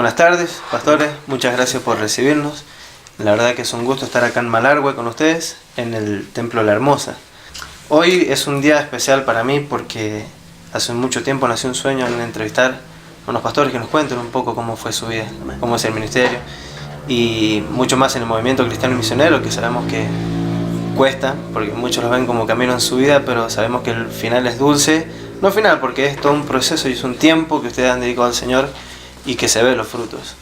Buenas tardes, pastores, muchas gracias por recibirnos. La verdad que es un gusto estar acá en Malargüe con ustedes, en el Templo La Hermosa. Hoy es un día especial para mí porque hace mucho tiempo nació un sueño en entrevistar a unos pastores que nos cuenten un poco cómo fue su vida, cómo es el ministerio y mucho más en el movimiento cristiano y misionero, que sabemos que cuesta, porque muchos lo ven como camino en su vida, pero sabemos que el final es dulce. No final, porque es todo un proceso y es un tiempo que ustedes han dedicado al Señor y que se ven los frutos.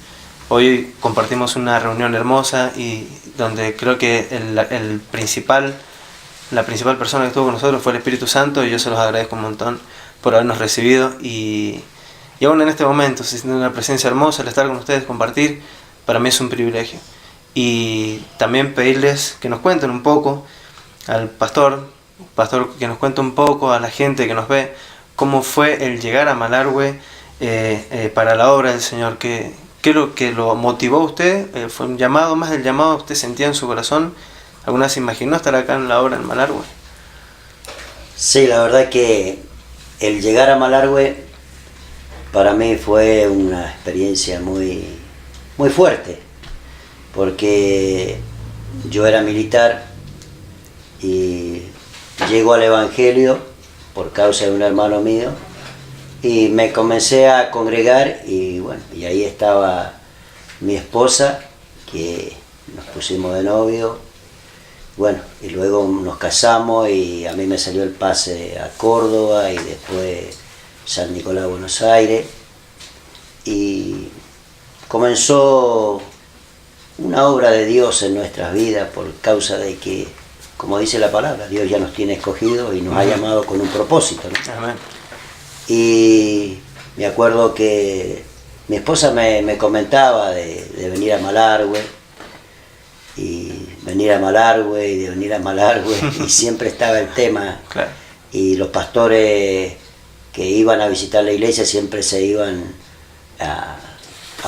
Hoy compartimos una reunión hermosa y donde creo que la principal persona que estuvo con nosotros fue el Espíritu Santo, y yo se los agradezco un montón por habernos recibido y aún en este momento se siente una presencia hermosa. El estar con ustedes, compartir, para mí es un privilegio. Y también pedirles que nos cuenten un poco al pastor que nos cuente un poco a la gente que nos ve cómo fue el llegar a Malargüe para la obra del Señor. ¿Qué es lo que lo motivó a usted? ¿Fue un llamado, más del llamado usted sentía en su corazón? ¿Alguna vez se imaginó estar acá en la obra en Malargüe? Sí, la verdad que el llegar a Malargüe para mí fue una experiencia muy fuerte, porque yo era militar y llego al Evangelio por causa de un hermano mío y me comencé a congregar y bueno, y ahí estaba mi esposa, que nos pusimos de novio, bueno, y luego nos casamos y a mí me salió el pase a Córdoba y después San Nicolás, Buenos Aires, y comenzó una obra de Dios en nuestras vidas por causa de que, como dice la palabra, Dios ya nos tiene escogidos y nos ha llamado con un propósito, ¿no? Amén. Y me acuerdo que mi esposa me comentaba de venir a Malargüe, y venir a Malargüe, y de venir a Malargüe, y siempre estaba el tema, Claro. y los pastores que iban a visitar la iglesia siempre se iban a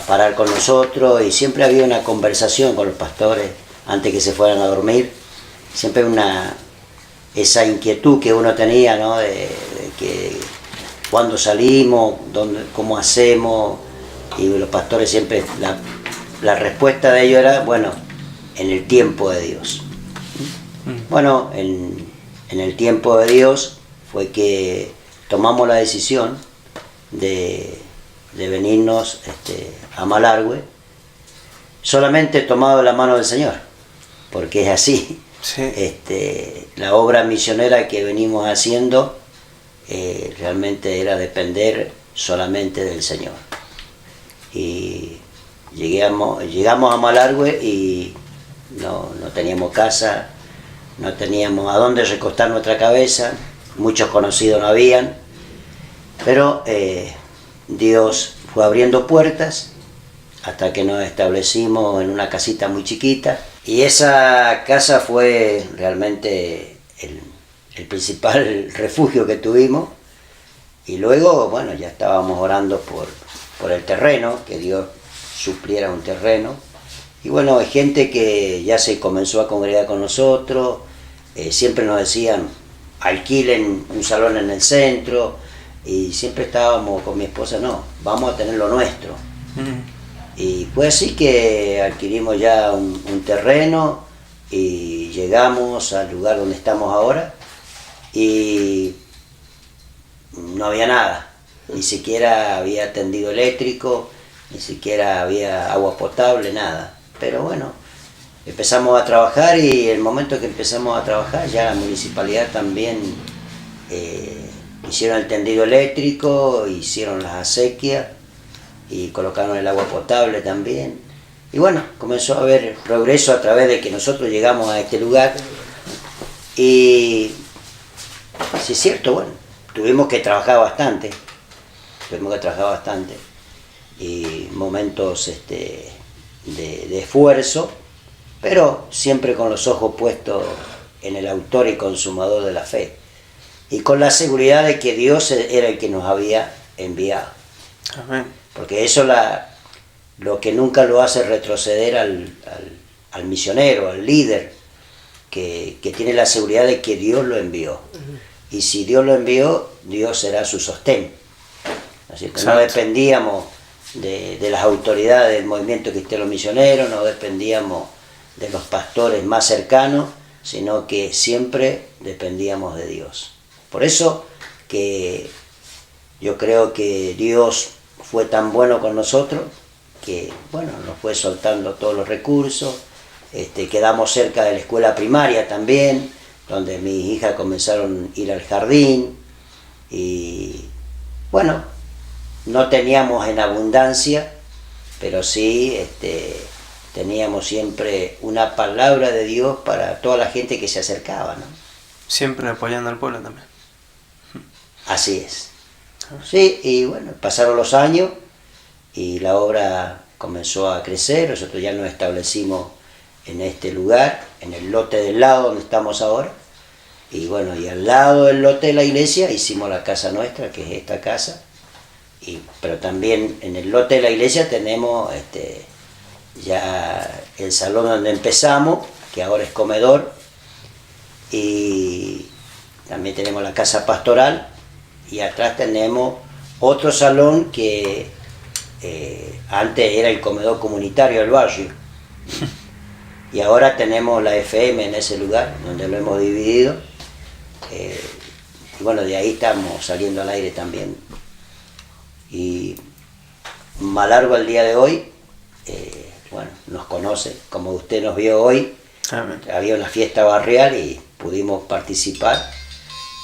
parar con nosotros, y siempre había una conversación con los pastores antes que se fueran a dormir, siempre esa inquietud que uno tenía, ¿no? de que cuándo salimos, cómo hacemos, y los pastores siempre, la respuesta de ellos era, bueno, en el tiempo de Dios. Bueno, en el tiempo de Dios fue que tomamos la decisión de venirnos a Malargüe, solamente tomado de la mano del Señor, porque es así. Sí. La obra misionera que venimos haciendo realmente era depender solamente del Señor. Y llegamos a Malargüe y no teníamos casa, no teníamos a dónde recostar nuestra cabeza, muchos conocidos no habían, pero Dios fue abriendo puertas hasta que nos establecimos en una casita muy chiquita, y esa casa fue realmente el principal refugio que tuvimos. Y luego, bueno, ya estábamos orando por el terreno, que Dios supliera un terreno. Y bueno, hay gente que ya se comenzó a congregar con nosotros, siempre nos decían, alquilen un salón en el centro, y siempre estábamos con mi esposa, no, vamos a tener lo nuestro. Y fue así que adquirimos ya un terreno y llegamos al lugar donde estamos ahora, y no había nada, ni siquiera había tendido eléctrico, ni siquiera había agua potable, nada. Pero bueno, empezamos a trabajar, y el momento que empezamos a trabajar ya la municipalidad también hicieron el tendido eléctrico, hicieron las acequias y colocaron el agua potable también. Y bueno, comenzó a haber progreso a través de que nosotros llegamos a este lugar. Y sí, es cierto, bueno, tuvimos que trabajar bastante, y momentos de esfuerzo, pero siempre con los ojos puestos en el autor y consumador de la fe, y con la seguridad de que Dios era el que nos había enviado. Amén. Porque eso lo que nunca lo hace retroceder al misionero, al líder, que tiene la seguridad de que Dios lo envió. Y si Dios lo envió, Dios será su sostén. Así que no dependíamos de las autoridades del movimiento cristiano misionero, no dependíamos de los pastores más cercanos, sino que siempre dependíamos de Dios. Por eso que yo creo que Dios fue tan bueno con nosotros que, bueno, nos fue soltando todos los recursos. Quedamos cerca de la escuela primaria también, donde mis hijas comenzaron a ir al jardín y, bueno, no teníamos en abundancia, pero sí teníamos siempre una palabra de Dios para toda la gente que se acercaba, ¿no? Siempre apoyando al pueblo también. Así es. Sí, y bueno, pasaron los años y la obra comenzó a crecer. Nosotros ya nos establecimos en este lugar, en el lote del lado donde estamos ahora. Y bueno, y al lado del lote de la iglesia hicimos la casa nuestra, que es esta casa. Pero también en el lote de la iglesia tenemos ya el salón donde empezamos, que ahora es comedor. Y también tenemos la casa pastoral. Y atrás tenemos otro salón que antes era el comedor comunitario del barrio. Y ahora tenemos la FM en ese lugar, donde lo hemos dividido. Y bueno, de ahí estamos saliendo al aire también. Y Malargüe al día de hoy, bueno, nos conoce, como usted nos vio hoy. Amén. Había una fiesta barrial y pudimos participar.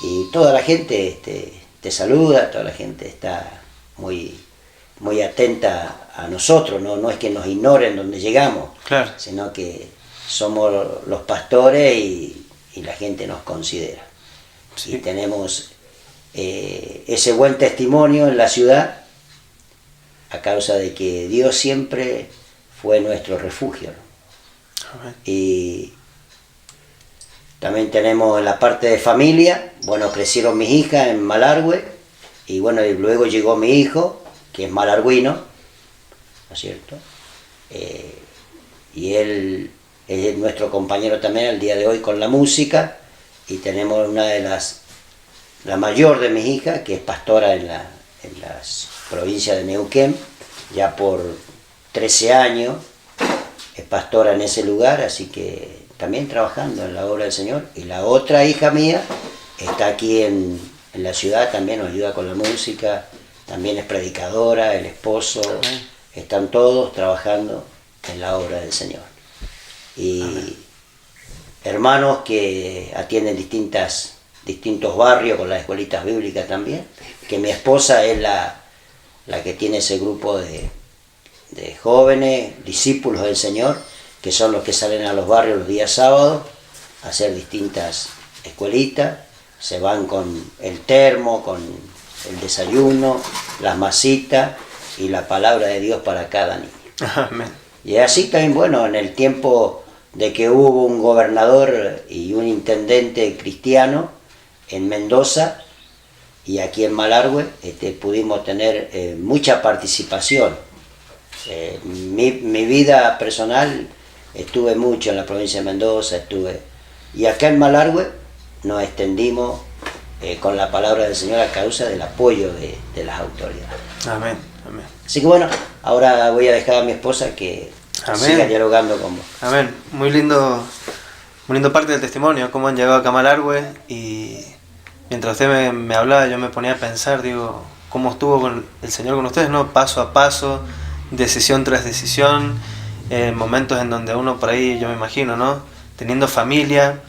Y toda la gente te saluda, toda la gente está muy, muy atenta a nosotros, no es que nos ignoren donde llegamos, claro, sino que somos los pastores y la gente nos considera. Sí. Y tenemos ese buen testimonio en la ciudad a causa de que Dios siempre fue nuestro refugio, ¿no? Amén. Y también tenemos la parte de familia. Bueno, crecieron mis hijas en Malargüe y bueno, y luego llegó mi hijo, que es malargüino, ¿no es cierto? Y él es nuestro compañero también al día de hoy con la música. Y tenemos la mayor de mis hijas, que es pastora en la provincia de Neuquén, ya por 13 años, es pastora en ese lugar, así que también trabajando en la obra del Señor. Y la otra hija mía está aquí en la ciudad, también nos ayuda con la música, también es predicadora, el esposo, están todos trabajando en la obra del Señor. Y amén, hermanos que atienden distintos barrios con las escuelitas bíblicas también, que mi esposa es la que tiene ese grupo de jóvenes, discípulos del Señor, que son los que salen a los barrios los días sábados a hacer distintas escuelitas, se van con el termo, con el desayuno, las masitas y la palabra de Dios para cada niño. Amén. Y así también, bueno, en el tiempo de que hubo un gobernador y un intendente cristiano en Mendoza y aquí en Malargüe, pudimos tener mucha participación. Mi vida personal, estuve mucho en la provincia de Mendoza, y acá en Malargüe nos extendimos con la palabra del Señor a causa del apoyo de las autoridades. Amén, amén. Así que bueno, ahora voy a dejar a mi esposa que amén, siga dialogando con vos. Amén, muy lindo parte del testimonio, cómo han llegado acá a Malargüe, y mientras usted me hablaba yo me ponía a pensar, digo, cómo estuvo con el Señor con ustedes, ¿no? Paso a paso, decisión tras decisión, momentos en donde uno por ahí, yo me imagino, ¿no? Teniendo familia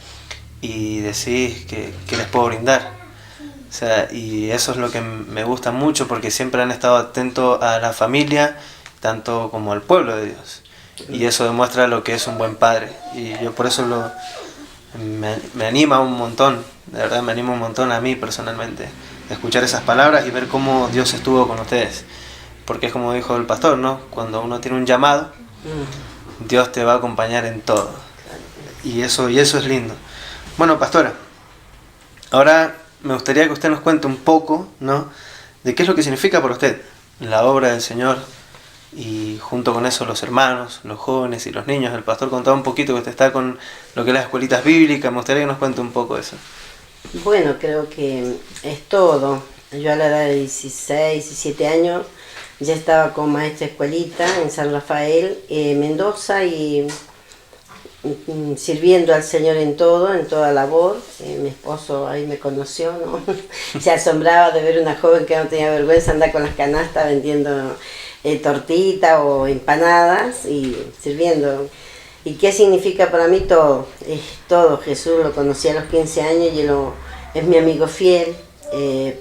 y decís que les puedo brindar. O sea, y eso es lo que me gusta mucho, porque siempre han estado atentos a la familia, tanto como al pueblo de Dios. Y eso demuestra lo que es un buen padre. Y yo por eso me anima un montón, de verdad me anima un montón a mí personalmente, escuchar esas palabras y ver cómo Dios estuvo con ustedes. Porque es como dijo el pastor, ¿no? Cuando uno tiene un llamado, Dios te va a acompañar en todo. Y eso es lindo. Bueno, pastora, ahora me gustaría que usted nos cuente un poco, ¿no?, de qué es lo que significa para usted la obra del Señor, y junto con eso los hermanos, los jóvenes y los niños. El pastor contaba un poquito que usted está con lo que es las escuelitas bíblicas. Me gustaría que nos cuente un poco de eso. Bueno, creo que es todo. Yo a la edad de 16, 17 años ya estaba como maestra de escuelita en San Rafael, Mendoza, y sirviendo al Señor en todo, en toda labor. Mi esposo ahí me conoció, ¿no? Se asombraba de ver una joven que no tenía vergüenza andar con las canastas vendiendo tortita o empanadas y sirviendo. ¿Y qué significa para mí todo? Es todo. Jesús lo conocí a los 15 años y es mi amigo fiel.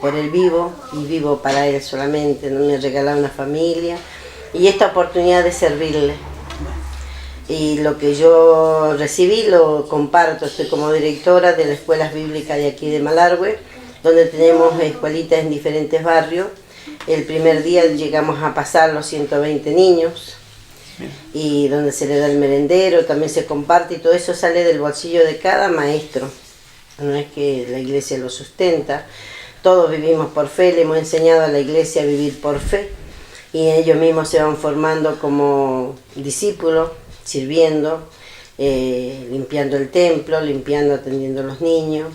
Por él vivo y vivo para él solamente, ¿no? Me regalaba una familia y esta oportunidad de servirle. Y lo que yo recibí lo comparto. Estoy como directora de las escuelas bíblicas de aquí de Malargüe, donde tenemos escuelitas en diferentes barrios. El primer día llegamos a pasar los 120 niños, y donde se le da el merendero, también se comparte, y todo eso sale del bolsillo de cada maestro. No es que la iglesia lo sustenta, todos vivimos por fe, le hemos enseñado a la iglesia a vivir por fe, y ellos mismos se van formando como discípulos, sirviendo, limpiando el templo, limpiando, atendiendo a los niños,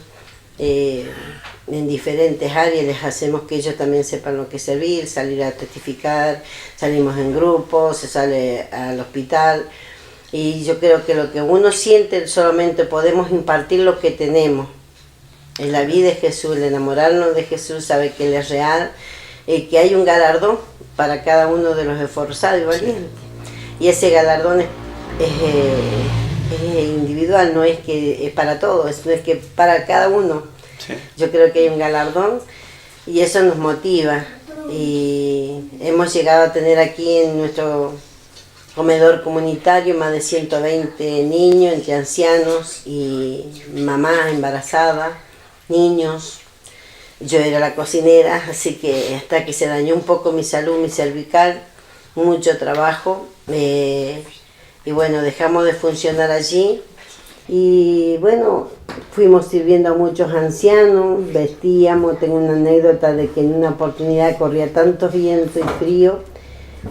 en diferentes áreas les hacemos que ellos también sepan lo que es servir, salir a testificar, salimos en grupo, se sale al hospital, y yo creo que lo que uno siente solamente podemos impartir lo que tenemos. En la vida de Jesús, el enamorarnos de Jesús, sabe que Él es real, que hay un galardón para cada uno de los esforzados y valientes. Sí. Y ese galardón es individual, no es que es para todos, no es que para cada uno. Sí. Yo creo que hay un galardón y eso nos motiva. Y hemos llegado a tener aquí en nuestro comedor comunitario más de 120 niños, entre ancianos y mamás embarazadas, niños. Yo era la cocinera, así que hasta que se dañó un poco mi salud, mi cervical, mucho trabajo. Y bueno, dejamos de funcionar allí. Y bueno, fuimos sirviendo a muchos ancianos, vestíamos. Tengo una anécdota de que en una oportunidad corría tanto viento y frío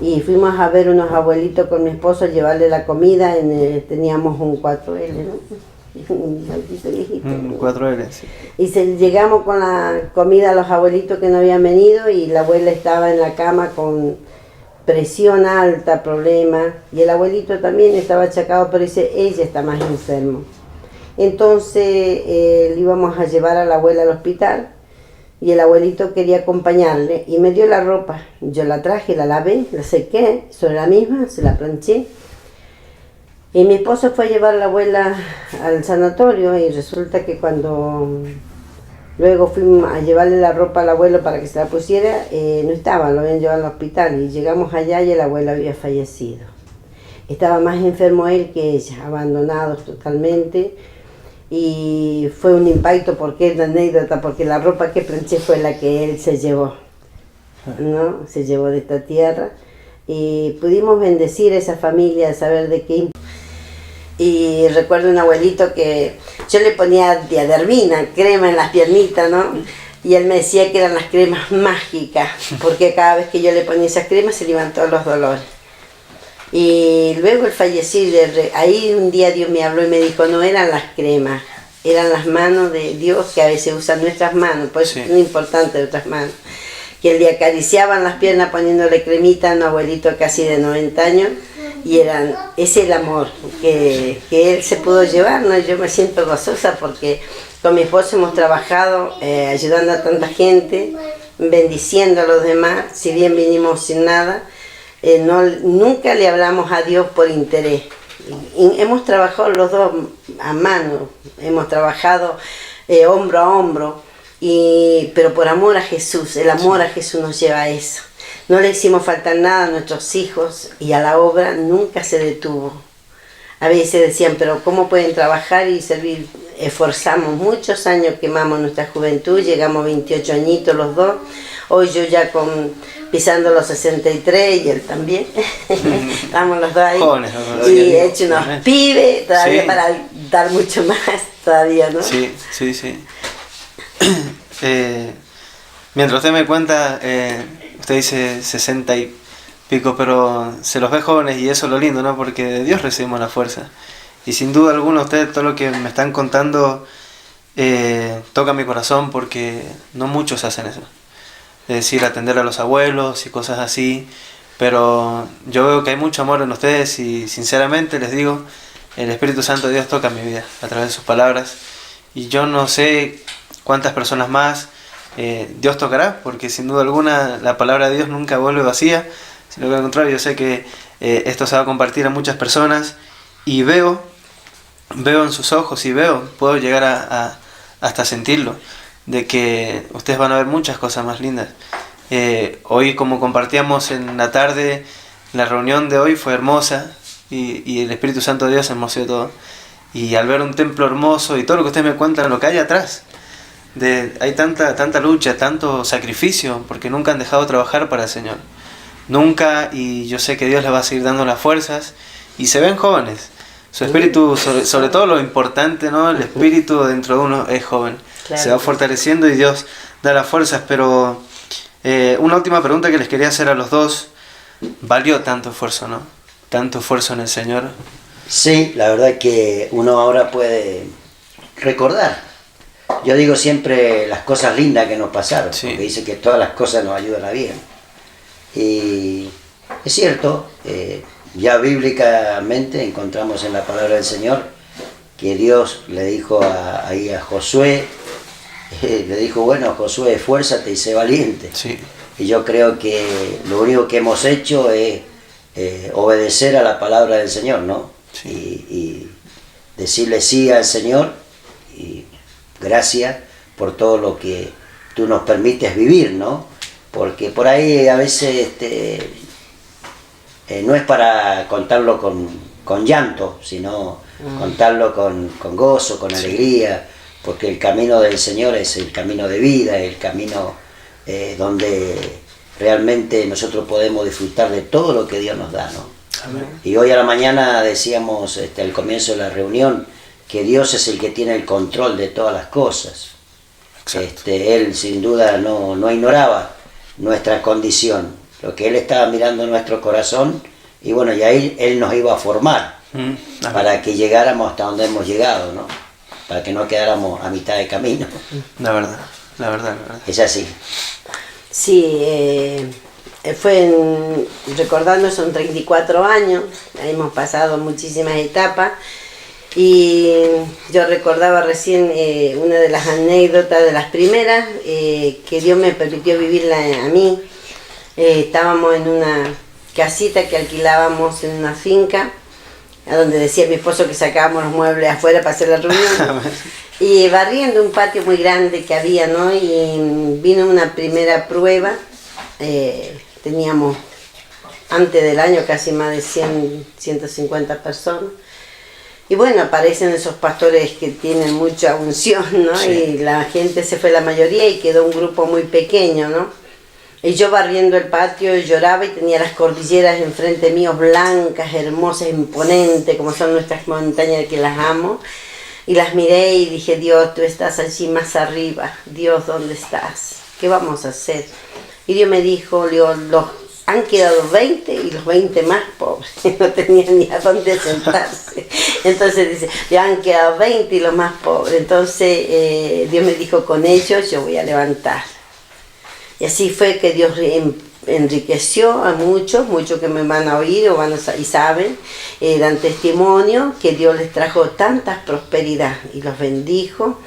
y fuimos a ver unos abuelitos con mi esposo a llevarle la comida. Teníamos un 4L, ¿no? Un maldito viejito. 4L, sí. Y llegamos con la comida a los abuelitos que no habían venido y la abuela estaba en la cama con presión alta, problema, y el abuelito también estaba achacado, pero dice, ella está más enfermo. Entonces le íbamos a llevar a la abuela al hospital y el abuelito quería acompañarle y me dio la ropa. Yo la traje, la lavé, la sequé sobre la misma, se la planché. Y mi esposo fue a llevar a la abuela al sanatorio y resulta que cuando luego fuimos a llevarle la ropa al abuelo para que se la pusiera, no estaba, lo habían llevado al hospital y llegamos allá y el abuelo había fallecido. Estaba más enfermo él que ella, abandonados totalmente, y fue un impacto porque es una anécdota, porque la ropa que planché fue la que él se llevó, ¿no? Se llevó de esta tierra y pudimos bendecir a esa familia, saber de qué. Y recuerdo un abuelito que yo le ponía diadermina, crema en las piernitas, ¿no? Y él me decía que eran las cremas mágicas, porque cada vez que yo le ponía esas cremas se le iban todos los dolores. Y luego el fallecido, ahí un día Dios me habló y me dijo, no eran las cremas, eran las manos de Dios, que a veces usan nuestras manos, por eso sí. Es muy importante de otras manos. Que le acariciaban las piernas poniéndole cremita a un abuelito casi de 90 años, y es el amor que él se pudo llevar, ¿no? Yo me siento gozosa porque con mi esposo hemos trabajado ayudando a tanta gente, bendiciendo a los demás, si bien vinimos sin nada, nunca le hablamos a Dios por interés. Hemos trabajado los dos a mano, hemos trabajado hombro a hombro, pero por amor a Jesús, el amor a Jesús nos lleva a eso. No le hicimos faltar nada a nuestros hijos y a la obra nunca se detuvo. A veces decían, pero ¿cómo pueden trabajar y servir? Esforzamos muchos años, quemamos nuestra juventud, llegamos 28 añitos los dos. Hoy yo ya pisando los 63 y él también. Estamos los dos ahí. Jóvenes, y he hecho unos pibes todavía, sí. Para dar mucho más todavía, ¿no? Sí. Mientras usted me cuenta, usted dice 60 y pico, pero se los ve jóvenes y eso es lo lindo, ¿no? Porque de Dios recibimos la fuerza. Y sin duda alguna ustedes, todo lo que me están contando, toca mi corazón porque no muchos hacen eso. de decir atender a los abuelos y cosas así, pero yo veo que hay mucho amor en ustedes y sinceramente les digo, el Espíritu Santo de Dios toca mi vida a través de sus palabras y yo no sé cuántas personas más Dios tocará, porque sin duda alguna la palabra de Dios nunca vuelve vacía, sino que al contrario, yo sé que esto se va a compartir a muchas personas y veo en sus ojos y puedo llegar a hasta sentirlo, de que ustedes van a ver muchas cosas más lindas. Hoy, como compartíamos en la tarde, la reunión de hoy fue hermosa y el Espíritu Santo de Dios hermoseó todo. Y al ver un templo hermoso y todo lo que ustedes me cuentan, lo que hay atrás, hay tanta lucha, tanto sacrificio, porque nunca han dejado de trabajar para el Señor. Nunca, y yo sé que Dios les va a seguir dando las fuerzas, y se ven jóvenes. Su espíritu, sobre todo lo importante, ¿no? El espíritu dentro de uno es joven. Claro. Se va fortaleciendo y Dios da las fuerzas. Pero una última pregunta que les quería hacer a los dos. ¿Valió tanto esfuerzo, no? Tanto esfuerzo en el Señor. Sí, la verdad que uno ahora puede recordar. Yo digo siempre las cosas lindas que nos pasaron, sí. Porque dice que todas las cosas nos ayudan a bien. Y es cierto, ya bíblicamente encontramos en la palabra del Señor que Dios le dijo ahí a Josué, le dijo, bueno, Josué, esfuérzate y sé valiente. Sí. Y yo creo que lo único que hemos hecho es obedecer a la palabra del Señor, ¿no? Sí. Y decirle sí al Señor y gracias por todo lo que tú nos permites vivir, ¿no? Porque por ahí a veces no es para contarlo con llanto, sino contarlo con gozo, con alegría, porque el camino del Señor es el camino de vida, el camino donde realmente nosotros podemos disfrutar de todo lo que Dios nos da, ¿no? Amén. Y hoy a la mañana decíamos al comienzo de la reunión que Dios es el que tiene el control de todas las cosas. Él sin duda no ignoraba nuestra condición, lo que Él estaba mirando en nuestro corazón y bueno, y ahí Él nos iba a formar para que llegáramos hasta donde hemos llegado, ¿no? Para que no quedáramos a mitad de camino. La verdad. Es así. Sí, recordando, son 34 años, hemos pasado muchísimas etapas. Y yo recordaba recién una de las anécdotas de las primeras que Dios me permitió vivirla a mí. Estábamos en una casita que alquilábamos en una finca, a donde decía mi esposo que sacábamos los muebles afuera para hacer la reunión. Y barriendo un patio muy grande que había, ¿no? Y vino una primera prueba. Teníamos antes del año casi más de 150 personas. Y bueno, aparecen esos pastores que tienen mucha unción, ¿no? Sí. Y la gente se fue la mayoría y quedó un grupo muy pequeño, ¿no? Y yo barriendo el patio lloraba y tenía las cordilleras enfrente mío, blancas, hermosas, imponentes, como son nuestras montañas que las amo. Y las miré y dije, Dios, tú estás allí más arriba. Dios, ¿dónde estás? ¿Qué vamos a hacer? Y Dios me dijo, han quedado 20 y los 20 más pobres, no tenían ni a dónde sentarse. Entonces dice, ya han quedado 20 y los más pobres. Entonces Dios me dijo, con ellos yo voy a levantar. Y así fue que Dios enriqueció a muchos que me van a oír y saben, dan testimonio que Dios les trajo tanta prosperidad y los bendijo.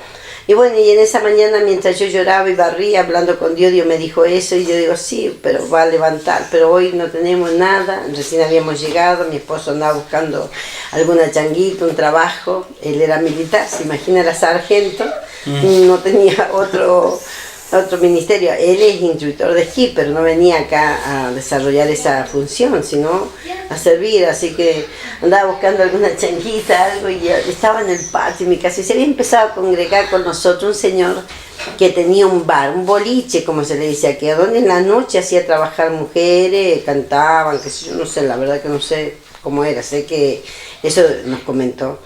Y bueno, y en esa mañana mientras yo lloraba y barría hablando con Dios, Dios me dijo eso y yo digo, sí, pero va a levantar, pero hoy no tenemos nada, recién habíamos llegado, mi esposo andaba buscando alguna changuita, un trabajo, él era militar, se imagina, era sargento, no tenía otro ministerio, él es instructor de esquí, pero no venía acá a desarrollar esa función, sino a servir, así que andaba buscando alguna changuita, algo, y estaba en el patio de mi casa, y se había empezado a congregar con nosotros un señor que tenía un bar, un boliche, como se le dice aquí, donde en la noche hacía trabajar mujeres, cantaban, qué sé yo, no sé, la verdad que no sé cómo era, sé que eso nos comentó.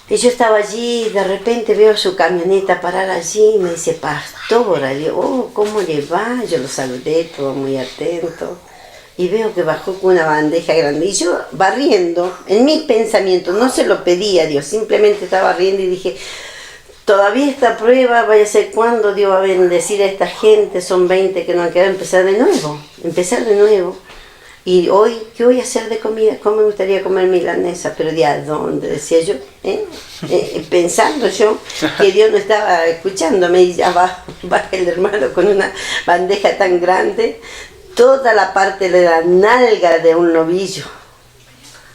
Y yo estaba allí, de repente veo su camioneta parar allí y me dice, pastora, y yo, oh, ¿cómo le va? Yo lo saludé, todo muy atento. Y veo que bajó con una bandeja grande. Y yo barriendo, en mis pensamientos, no se lo pedí a Dios, simplemente estaba riendo y dije, todavía esta prueba, vaya a ser cuando Dios va a bendecir a esta gente, son 20 que no han quedado, empezar de nuevo. Y hoy, ¿qué voy a hacer de comida? ¿Cómo me gustaría comer milanesa? Pero ¿de a dónde? Decía yo, pensando yo que Dios no estaba escuchándome, y ya va el hermano con una bandeja tan grande, toda la parte de la nalga de un novillo.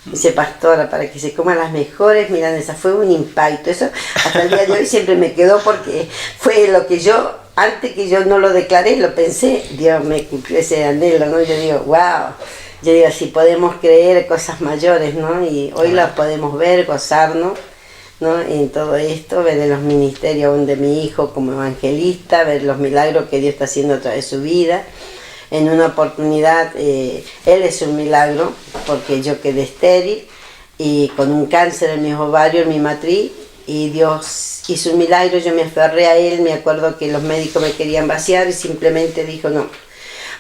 Dice, pastora, para que se coman las mejores milanesas. Fue un impacto. Eso hasta el día de hoy siempre me quedó, porque fue lo que yo, antes que yo no lo declaré, lo pensé. Dios me cumplió ese anhelo, ¿no? Yo digo, wow. Yo digo, si podemos creer cosas mayores, ¿no? Y hoy las podemos ver, gozarnos, ¿no? En todo esto, ver en los ministerios aún de mi hijo como evangelista, ver los milagros que Dios está haciendo a través de su vida. En una oportunidad, él es un milagro, porque yo quedé estéril y con un cáncer en mis ovarios, en mi matriz, y Dios hizo un milagro. Yo me aferré a él, me acuerdo que los médicos me querían vaciar y simplemente dijo, no,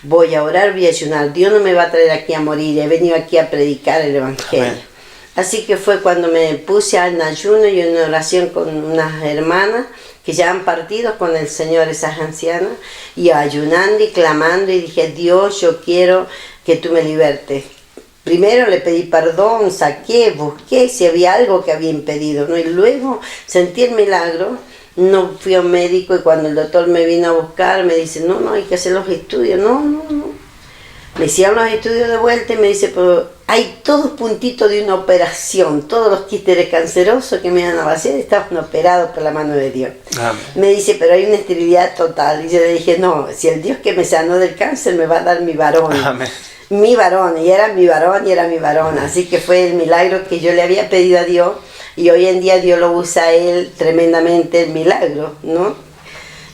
voy a orar, voy a ayunar, Dios no me va a traer aquí a morir, he venido aquí a predicar el evangelio. Amén. Así que fue cuando me puse en ayuno y en oración con unas hermanas que ya han partido con el Señor, esas ancianas, y ayunando y clamando, y dije, Dios, yo quiero que tú me libertes. Primero le pedí perdón, saqué, busqué si había algo que había impedido, ¿no? Y luego sentí el milagro. No fui a un médico, y cuando el doctor me vino a buscar, me dice, no, hay que hacer los estudios. No. Me hicieron los estudios de vuelta y me dice, pero hay todos puntitos de una operación, todos los quistes cancerosos que me iban a vaciar estaban operados por la mano de Dios. Amén. Me dice, pero hay una esterilidad total. Y yo le dije, no, si el Dios que me sanó del cáncer me va a dar mi varón. Amén. Mi varón, y era mi varón. Así que fue el milagro que yo le había pedido a Dios, y hoy en día Dios lo usa a él tremendamente, el milagro, ¿no?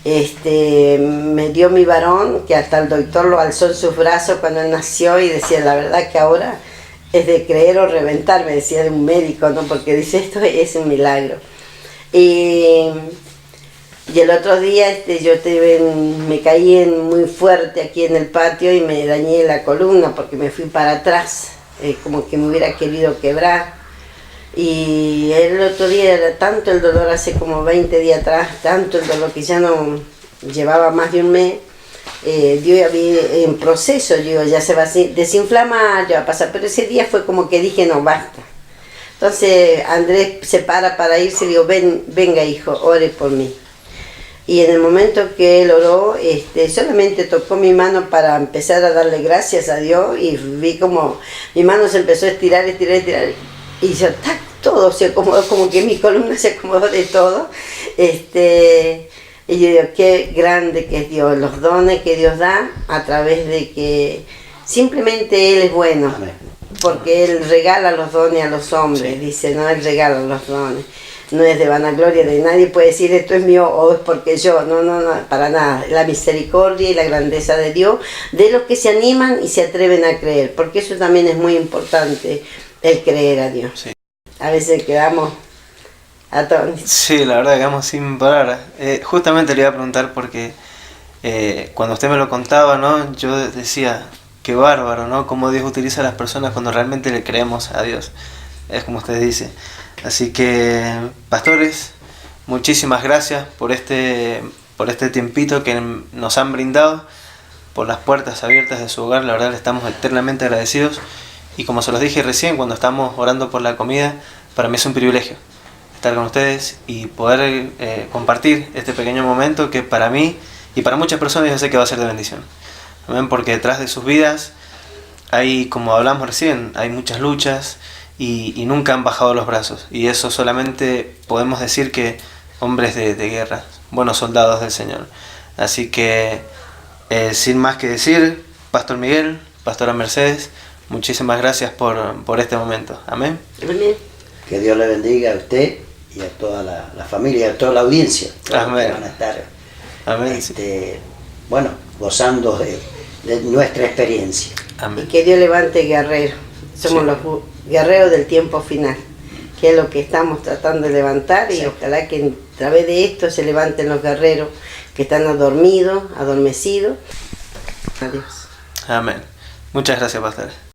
Me dio mi varón, que hasta el doctor lo alzó en sus brazos cuando él nació, y decía, la verdad que ahora es de creer o reventar, me decía un médico, ¿no? Porque dice, esto es un milagro. Y el otro día me caí muy fuerte aquí en el patio y me dañé la columna porque me fui para atrás, como que me hubiera querido quebrar. Y el otro día era tanto el dolor, hace como 20 días atrás, tanto el dolor que ya no llevaba más de un mes. Dios había en proceso, digo, ya se va a desinflamar, ya va a pasar, pero ese día fue como que dije, no, basta. Entonces Andrés se para irse y digo, venga hijo, ore por mí. Y en el momento que él oró, solamente tocó mi mano para empezar a darle gracias a Dios, y vi como mi mano se empezó a estirar, y yo, todo se acomodó, como que mi columna se acomodó de todo. Y yo digo, qué grande que es Dios, los dones que Dios da a través de que simplemente Él es bueno. Amén. Porque Él regala los dones a los hombres, sí. Dice, no, Él regala los dones. No es de vanagloria, de nadie puede decir esto es mío o es porque yo, no, para nada. La misericordia y la grandeza de Dios, de los que se animan y se atreven a creer, porque eso también es muy importante, el creer a Dios. Sí. A veces quedamos atónitos. Sí, la verdad quedamos sin palabras. Justamente le iba a preguntar porque cuando usted me lo contaba, ¿no? Yo decía, qué bárbaro, ¿no? Cómo Dios utiliza a las personas cuando realmente le creemos a Dios. Es como usted dice. Así que, pastores, muchísimas gracias por este tiempito que nos han brindado, por las puertas abiertas de su hogar. La verdad le estamos eternamente agradecidos. Y como se los dije recién, cuando estamos orando por la comida, para mí es un privilegio estar con ustedes y poder compartir este pequeño momento que para mí y para muchas personas yo sé que va a ser de bendición. Amén, porque detrás de sus vidas hay, como hablamos recién, hay muchas luchas y nunca han bajado los brazos. Y eso solamente podemos decir que hombres de guerra, buenos soldados del Señor. Así que, sin más que decir, Pastor Miguel, Pastora Mercedes, muchísimas gracias por este momento. Amén. Que Dios le bendiga a usted y a toda la familia, a toda la audiencia. Amén. Que van a estar, amén. Bueno, gozando de nuestra experiencia. Amén. Y que Dios levante guerreros. Somos los guerreros del tiempo final, que es lo que estamos tratando de levantar, y ojalá que a través de esto se levanten los guerreros que están adormecidos. Adiós. Amén. Muchas gracias, pastor.